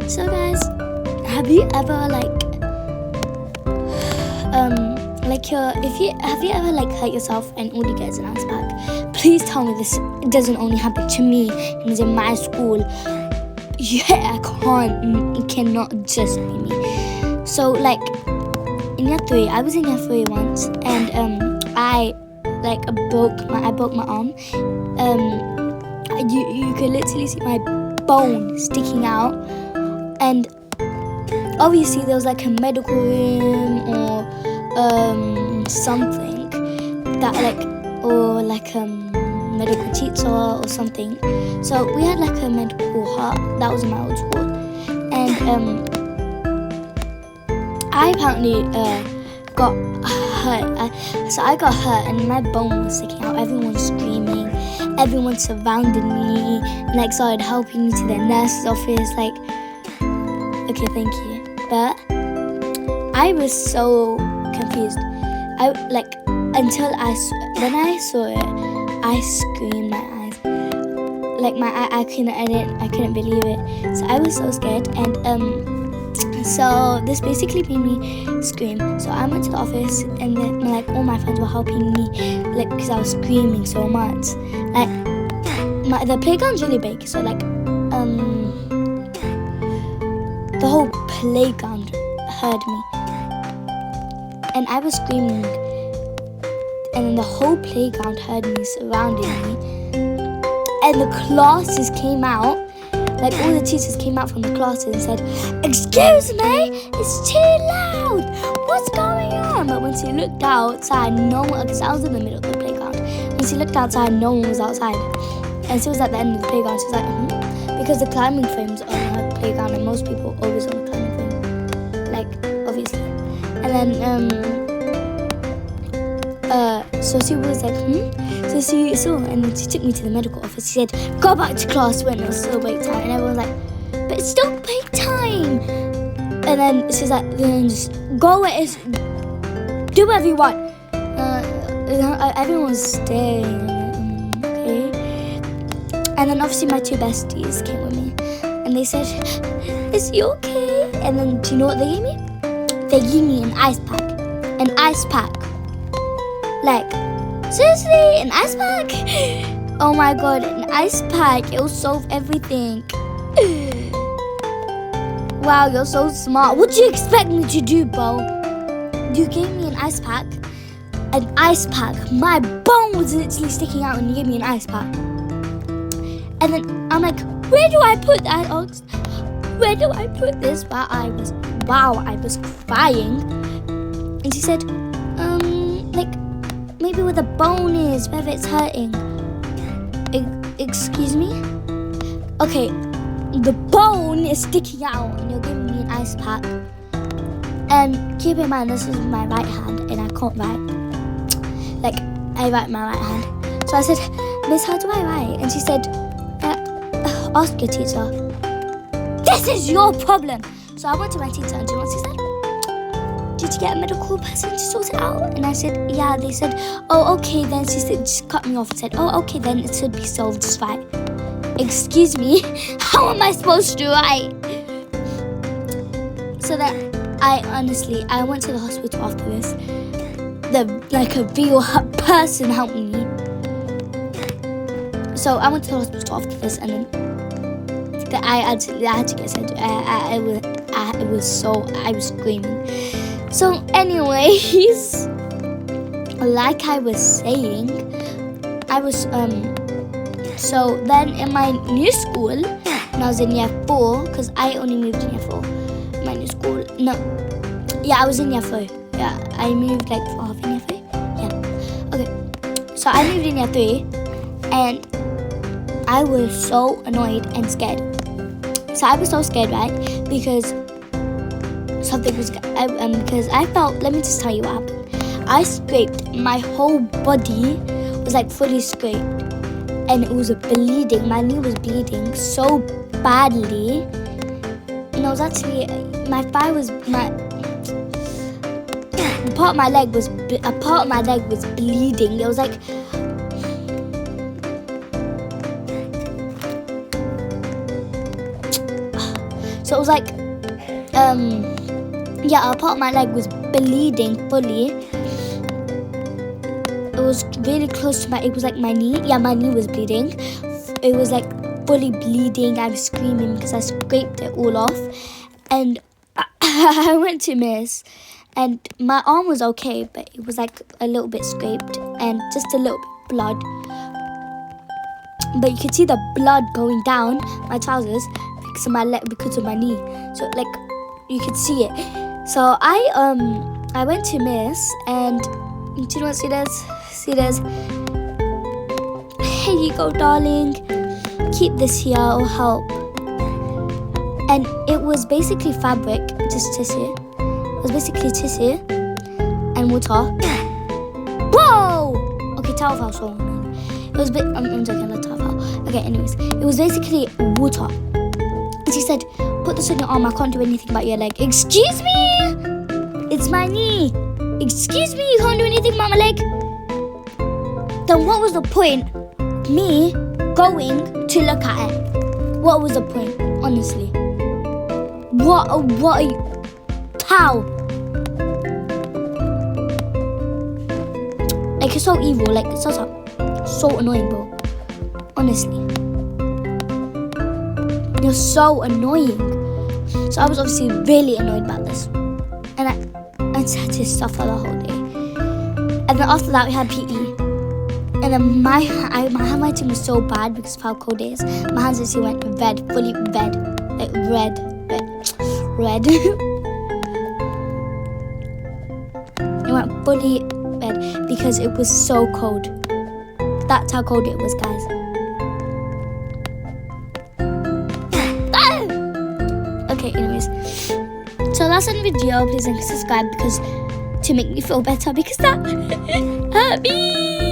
So guys, have you ever have you ever hurt yourself and all you get is an ice pack? Please tell me this doesn't only happen to me and it's in my school. Yeah, it cannot just be me. So in year 3, I was in year 3 once, and I broke my arm. You could literally see my bone sticking out, and obviously there was a medical room or something that or medical teacher or something. So we had a medical hut that was in my old school, and I apparently got hurt. So I got hurt and my bone was sticking out. Everyone was screaming. Everyone surrounded me and started helping me to the nurse's office. Okay, thank you. But I was so confused. When I saw it, I screamed my eyes. I couldn't believe it. So I was so scared, and so this basically made me scream. So I went to the office, and then all my friends were helping me, because I was screaming so much. The playground's really big, so the whole playground heard me, and I was screaming, and then the whole playground heard me, surrounding me, and the classes came out. All the teachers came out from the classes and said, "Excuse me, it's too loud. What's going on?" But once you looked outside, because I was in the middle of the playground. Once you looked outside, no one was outside. And so it was at the end of the playground. She was because the climbing frame's on her playground, and most people are always on the climbing frame, obviously. And then so she was So she saw, and then she took me to the medical office. She said, "Go back to class when it was still break time." And everyone was "But it's still break time." And then she's "Then just go do whatever you want." Everyone was staring. Okay. And then obviously my 2 besties came with me, and they said, "Is you okay?" And then do you know what they gave me? They gave me an ice pack. An ice pack. Seriously, an ice pack? Oh my god, an ice pack. It will solve everything. Wow, you're so smart. What do you expect me to do, bro? You gave me an ice pack. An ice pack. My bone was literally sticking out and you gave me an ice pack. And then I'm where do I put that? I asked, where do I put this? I was crying. And she said, maybe where the bone is, whether it's hurting. Excuse me? Okay, the bone is sticking out and you're giving me an ice pack. And keep in mind, this is my right hand and I can't write. I write my right hand. So I said, "Miss, how do I write?" And she said, "Ask your teacher." This is your problem. So I went to my teacher and do you know what she said? "Did you get a medical person to sort it out?" And I said, "Yeah." They said, "Oh, okay then." She said, just cut me off and said, "Oh, okay then, it should be solved, just right." Excuse me? How am I supposed to write? So that I went to the hospital after this. A real person helped me. So I went to the hospital after this, and then I had to get sent. I was screaming. So anyways, like I was saying, I was so then in my new school, when I was in year 4, because I only moved in year 4. My new school, I was in year 3. Yeah, I moved for half in year 3. Yeah, okay. So I moved in year 3, and I was so annoyed and scared. So I was so scared, right? Because something was because I felt. Let me just tell you what happened. I scraped. My whole body was fully scraped, and it was bleeding. My knee was bleeding so badly. And I was actually a part of my leg was bleeding. It was So it was like, yeah, a part of my leg was bleeding fully. It was really close to it was like my knee. Yeah, my knee was bleeding. It was like fully bleeding. I was screaming because I scraped it all off. And I went to Miss, and my arm was okay, but it was like a little bit scraped and just a little bit blood. But you could see the blood going down my trousers because of my leg, because of my knee. So like you could see it. So I went to Miss, and do you know what she does? She does, "Here you go, darling. Keep this here, it'll help." And it was basically fabric, just tissue. It was basically tissue and water. Whoa! Okay, towel fell so long. It was a bit. I'm joking, not towel fell. Okay, anyways, it was basically water. And she said, "Put this on your arm. I can't do anything about your leg." Excuse me? It's my knee. Excuse me? You can't do anything about my leg? Then what was the point of me going to look at it? What was the point? Honestly. What are you? How? Like, it's so evil. Like, it's so annoying, bro. Honestly. You're so annoying. So I was obviously really annoyed about this. And I had to suffer the whole day. And then after that, we had PE. And then my handwriting was so bad because of how cold it is. My hands actually went red, fully red. Like, red. It went fully red because it was so cold. That's how cold it was, guys. Okay, anyways. So that's the video. Please subscribe because to make me feel better because that hurt me.